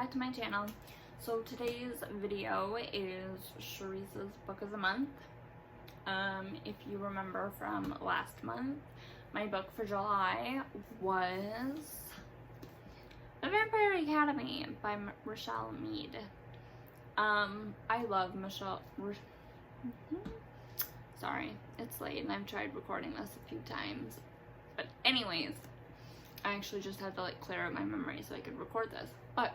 back to my channel. So today's video is Charyssa's book of the month. If you remember from last month, my book for July was The Vampire Academy by Rochelle Mead. I love Sorry, it's late and I've tried recording this a few times. But anyways, I actually just had to clear out my memory so I could record this. But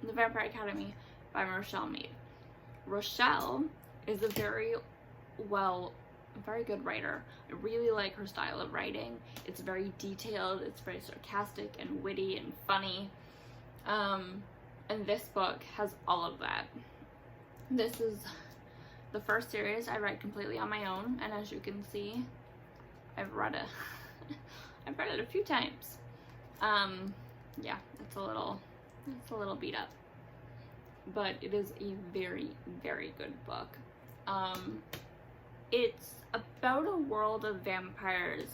The Vampire Academy by Rochelle Mead. Rochelle is a very good writer. I really like her style of writing. It's very detailed, it's very sarcastic and witty and funny. And this book has all of that. This is the first series I read completely on my own, and as you can see, I've read it a few times. Yeah, it's a little beat up, but it is a very, very good book. It's about a world of vampires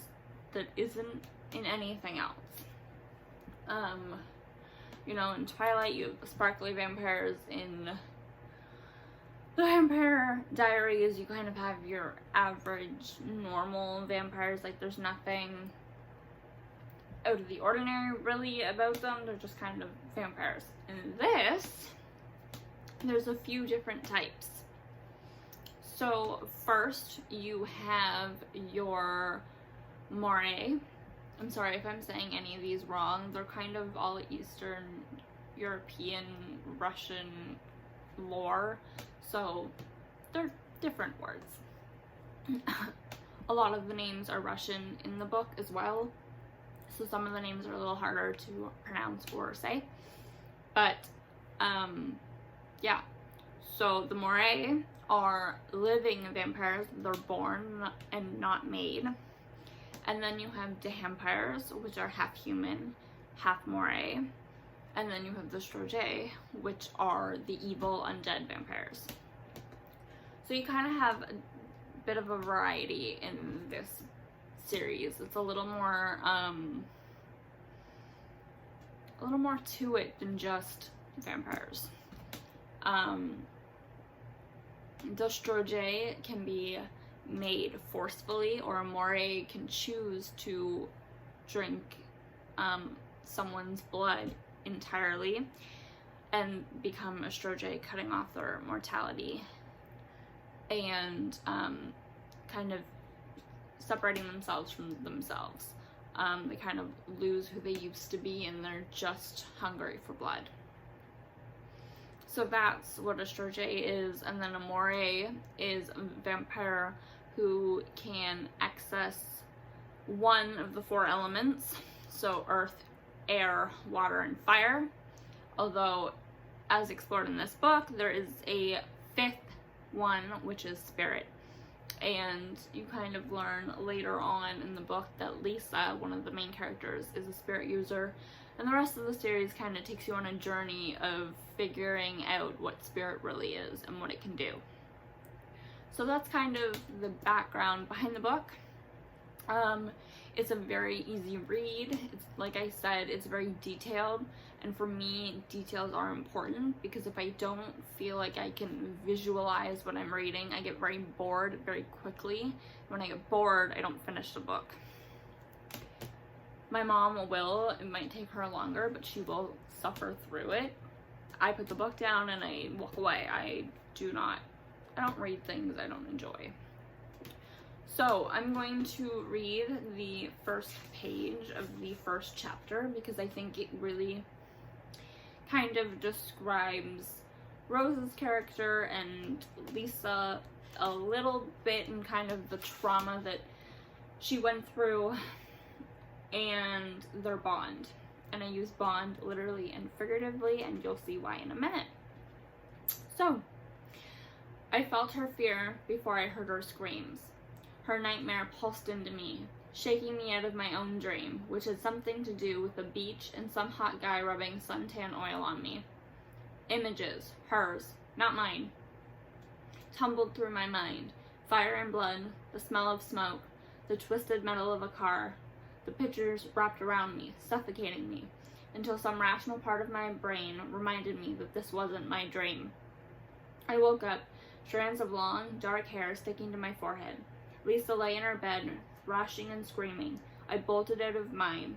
that isn't in anything else. You know, in Twilight you have sparkly vampires. In The Vampire Diaries you kind of have your average, normal vampires. Like, there's nothing out of the ordinary really about them. They're just kind of vampires. In this, there's a few different types. So first you have your moire. I'm sorry if I'm saying any of these wrong. They're kind of all Eastern European, Russian lore, so they're different words. A lot of the names are Russian in the book as well, so some of the names are a little harder to pronounce or say. But yeah, so the moire are living vampires. They're born and not made. And then you have dehampires, which are half human, half moire. And then you have the Strouge, which are the evil undead vampires. So you kind of have a bit of a variety in this series. It's a little more to it than just vampires. The Strouge can be made forcefully, or a moire can choose to drink someone's blood entirely and become a Strouge, cutting off their mortality and kind of separating themselves from themselves. They kind of lose who they used to be and they're just hungry for blood. So that's what a Strouge is. And then a moire is a vampire who can access one of the four elements, so earth, air, water, and fire. Although, as explored in this book, there is a fifth one, which is spirit. And you kind of learn later on in the book that Lisa, one of the main characters, is a spirit user. And the rest of the series kind of takes you on a journey of figuring out what spirit really is and what it can do. So that's kind of the background behind the book. It's a very easy read. It's, like I said, it's very detailed. And for me, details are important, because if I don't feel like I can visualize what I'm reading, I get very bored very quickly. When I get bored, I don't finish the book. My mom will. It might take her longer, but she will suffer through it. I put the book down and I walk away. I don't read things I don't enjoy. So I'm going to read the first page of the first chapter, because I think it really kind of describes Rose's character and Lisa a little bit, and kind of the trauma that she went through and their bond. And I use bond literally and figuratively, and you'll see why in a minute. So, I felt her fear before I heard her screams. Her nightmare pulsed into me, shaking me out of my own dream, which had something to do with the beach and some hot guy rubbing suntan oil on me. Images, hers, not mine, tumbled through my mind. Fire and blood, the smell of smoke, the twisted metal of a car. The pictures wrapped around me, suffocating me. until some rational part of my brain reminded me that this wasn't my dream. I woke up, strands of long, dark hair sticking to my forehead. Lisa lay in her bed, thrashing and screaming. I bolted out of mine,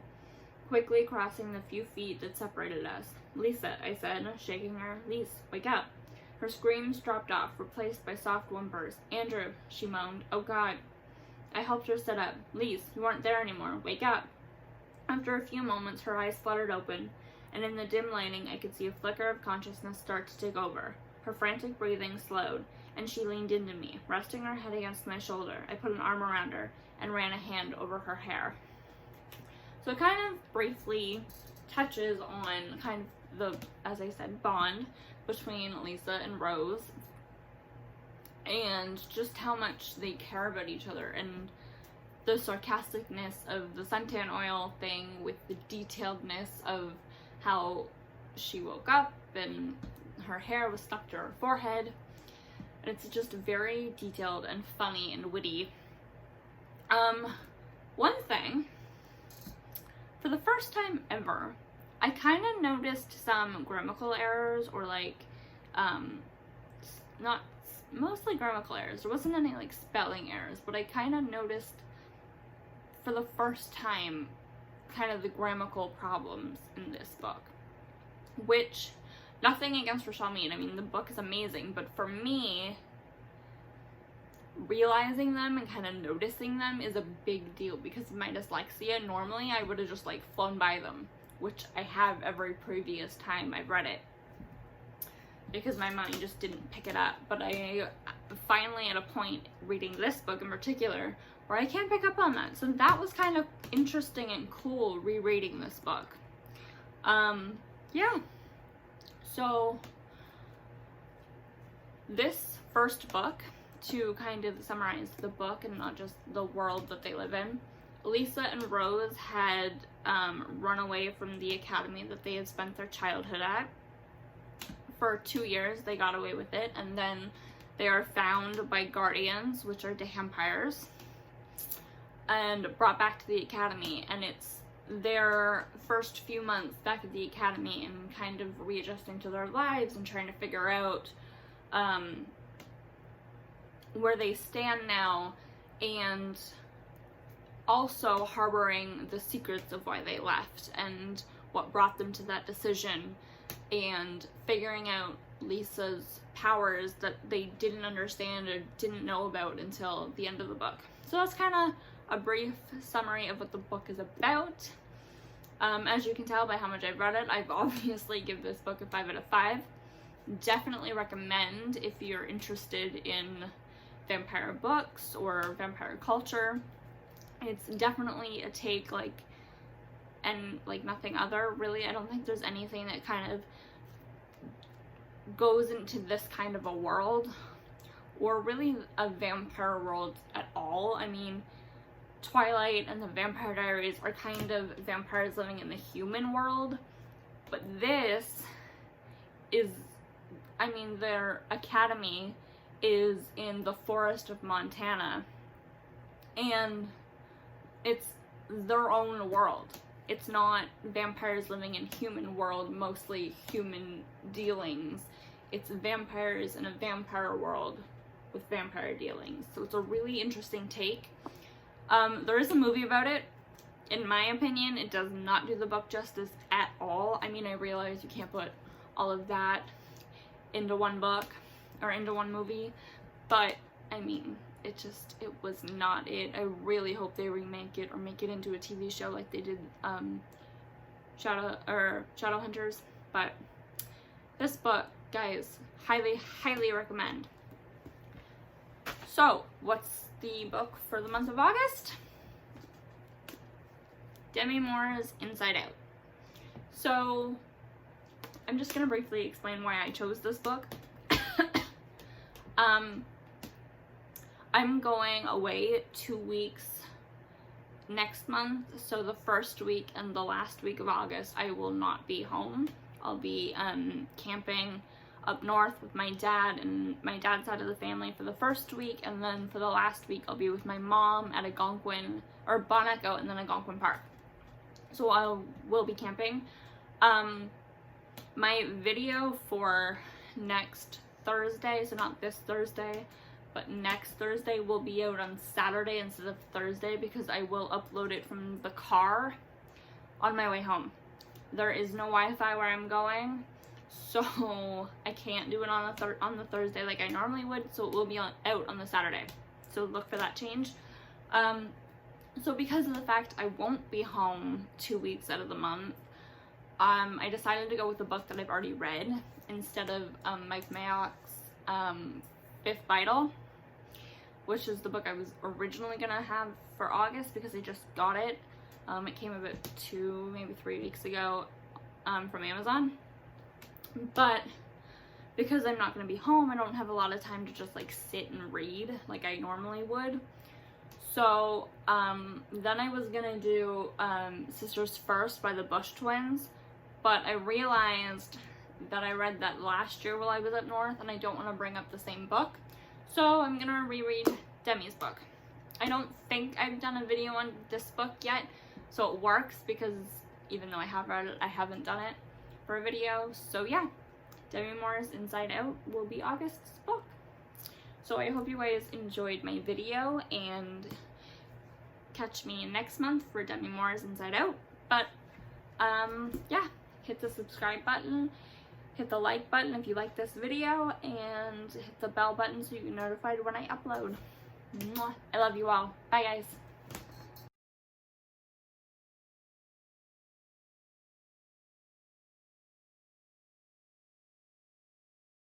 quickly crossing the few feet that separated us. "Lisa," I said, shaking her. "Lise, wake up." Her screams dropped off, replaced by soft whimpers. "Andrew," she moaned. "Oh, God." I helped her sit up. "Lise, you aren't there anymore. Wake up." After a few moments, her eyes fluttered open, and in the dim lighting, I could see a flicker of consciousness start to take over. Her frantic breathing slowed, and she leaned into me, resting her head against my shoulder. I put an arm around her and ran a hand over her hair. So it kind of briefly touches on kind of the, as I said, bond between Lisa and Rose, and just how much they care about each other, and the sarcasticness of the suntan oil thing with the detailedness of how she woke up and her hair was stuck to her forehead. And it's just very detailed and funny and witty. One thing, for the first time ever, I kind of noticed some grammatical errors, or like, not mostly grammatical errors. There wasn't any like spelling errors, but I kind of noticed for the first time kind of the grammatical problems in this book, which, nothing against Rochelle Mead, I mean, the book is amazing, but for me, realizing them and kind of noticing them is a big deal, because of my dyslexia. Normally I would have just like flown by them, which I have every previous time I've read it, because my mind just didn't pick it up. But I finally at a point reading this book in particular where I can't pick up on that. So that was kind of interesting and cool rereading this book. Yeah. So this first book, to kind of summarize the book and not just the world that they live in, Lisa and Rose had run away from the academy that they had spent their childhood at. For 2 years they got away with it, and then they are found by guardians, which are vampires, and brought back to the academy. And it's their first few months back at the academy and kind of readjusting to their lives and trying to figure out where they stand now, and also harboring the secrets of why they left and what brought them to that decision, and figuring out Lisa's powers that they didn't understand or didn't know about until the end of the book. So that's kind of a brief summary of what the book is about. As you can tell by how much I've read it, I've obviously give this book a 5 out of 5. Definitely recommend if you're interested in vampire books or vampire culture. It's definitely a take like nothing other, really. I don't think there's anything that kind of goes into this kind of a world, or really a vampire world at all. I mean, Twilight and the Vampire Diaries are kind of vampires living in the human world, but this is, I mean, their academy is in the forest of Montana, and it's their own world. It's not vampires living in human world, mostly human dealings. It's vampires in a vampire world with vampire dealings. So it's a really interesting take. There is a movie about it. In my opinion, it does not do the book justice at all. I mean, I realize you can't put all of that into one book or into one movie, but I mean, it was not it. I really hope they remake it or make it into a TV show like they did Shadowhunters. But this book, guys, highly, highly recommend. So, what's the book for the month of August? Demi Moore's Inside Out. So, I'm just going to briefly explain why I chose this book. I'm going away 2 weeks next month, so the first week and the last week of August I will not be home. I'll be camping up north with my dad and my dad's side of the family for the first week, and then for the last week I'll be with my mom at Bon Echo and then Algonquin Park. So I will be camping. My video for next Thursday, so not this Thursday, but next Thursday, will be out on Saturday instead of Thursday because I will upload it from the car on my way home. There is no Wi-Fi where I'm going, so I can't do it on the Thursday like I normally would, so it will be out on the Saturday. So look for that change. So because of the fact I won't be home 2 weeks out of the month, I decided to go with the book that I've already read instead of Mike Mayock's Fifth Vital, which is the book I was originally gonna have for August because I just got it. It came about 2, maybe 3 weeks ago from Amazon. But because I'm not gonna be home, I don't have a lot of time to just like sit and read like I normally would. So then I was gonna do Sisters First by the Bush Twins, but I realized that I read that last year while I was up north and I don't want to bring up the same book. So I'm gonna reread Demi's book. I don't think I've done a video on this book yet, so it works because even though I have read it, I haven't done it for a video. So yeah, Demi Moore's Inside Out will be August's book. So I hope you guys enjoyed my video and catch me next month for Demi Moore's Inside Out. But yeah, hit the subscribe button, hit the like button if you like this video, and hit the bell button so you get notified when I upload. Mwah. I love you all. Bye guys.